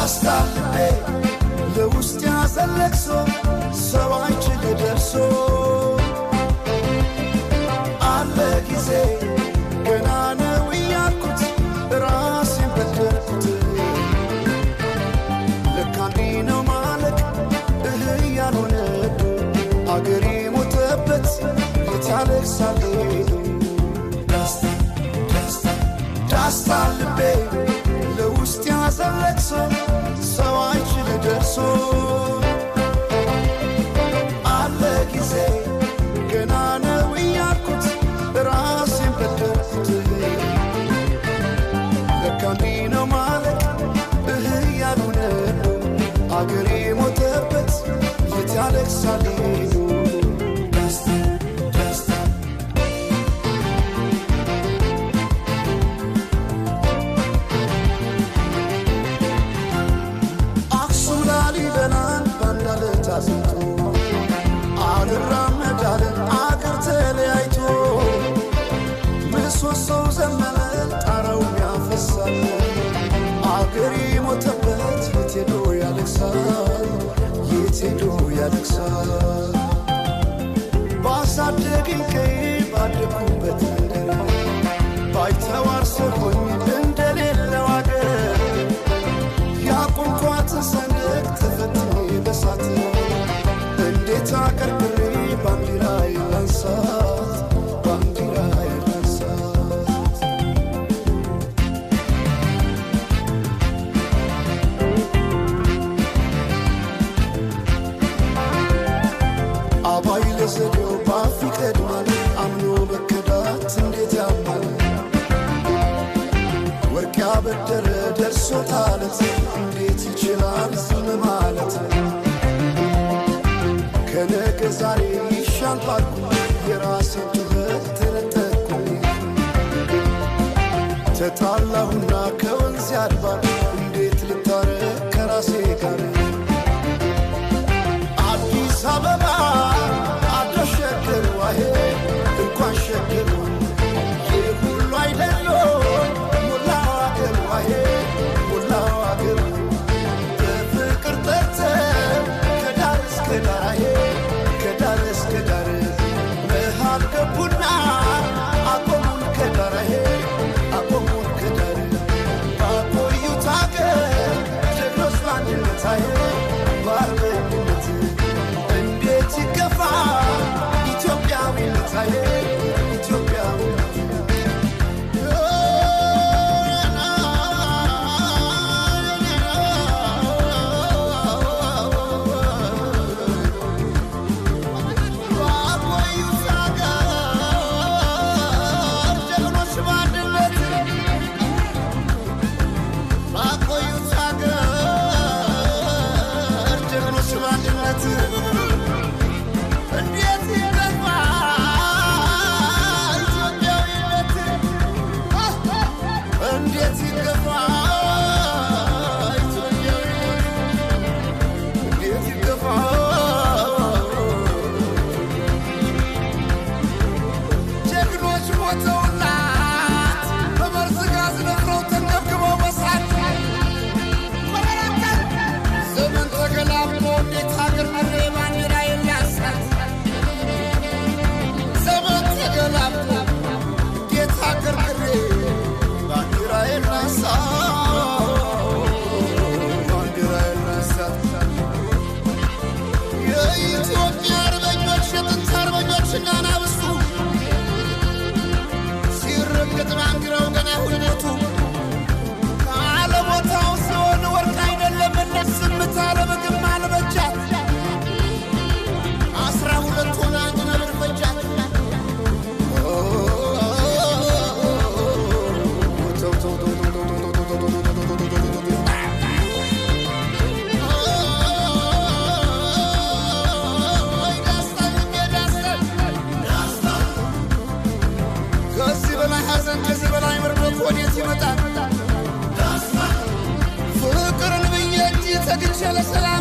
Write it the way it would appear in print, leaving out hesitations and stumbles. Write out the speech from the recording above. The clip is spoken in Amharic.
ዳስታልቤ ለውስጥ ያዘለቅሶ ሰው አይችል ደርሶ አለ ጊዜ ገና ነው እያልኩት ራሴን በደልኩት ለካ እንዲህ ነው ማለቅ ያልሆነ አገሬ ሞተበት የት ያለቅሳል ዳስታልቤ ለውስጥ ያዘለቅሶ ሰው አይችል ደርሶ አለ ጊዜ ገና ነው እያልኩት ራሴን በደልኩት ለካ እንዲህ ነው ማለቅ ያልሆነ አገሬ ሞተበት የት ያለቅሳል አልራመዳለን አገር ተለያይቶ ምሰሶው ዘመነ ጣራው ያፈሳል አገሬ ሞተበት የት ሄዶ ያለቅሳል የት ሄዶ ያለቅሳል ባሳደገኝ ቀዬ ባደኩበት መንደር ባይተዋር ሰሆኝ እንደሌለው አገር ያቆምኳትን ሰንደቅ ተፈትኜ በሳት እንዴት አቀርቅሬ ባንዲራ የላንሳት ባንዲራ የላንሳት አባይ ለዘዴው ባፍ ይቀድማል አምኖ በከዳት እንዴት ያማል ወርቅ ያበደረ ደርሶታለት እንዴት ይችላል ዝም ማለት ከነገ ዛሬ ይሻል ባልኩ የራሴን ጩኸት ተነጠቅኩኝ ተጣላሁና ከወንዝ ያድባል እንዴት ልታረቅ ከራሴ ጋር አዲስ አበባ አደሸገር ዋሄ እንኳን ሸገር ይህ ሁሉ አይደሎ ሞላው አገር ዋሄ ሞላው አገር በፍቅር ጠርተን ከዳር እስከ ዳር ከዳር እስከ ዳር መሃል ገቡና አቆሙን ከዳር አቆሙን ከዳር ባቆዩት አገር ጀግኖች በአንድነት በአርበኝነት እንዴት ይገፋ ኢትዮጵያዊነት ኢትዮጵያዊነት Fıkırın bin yettiği sakın şöyle selam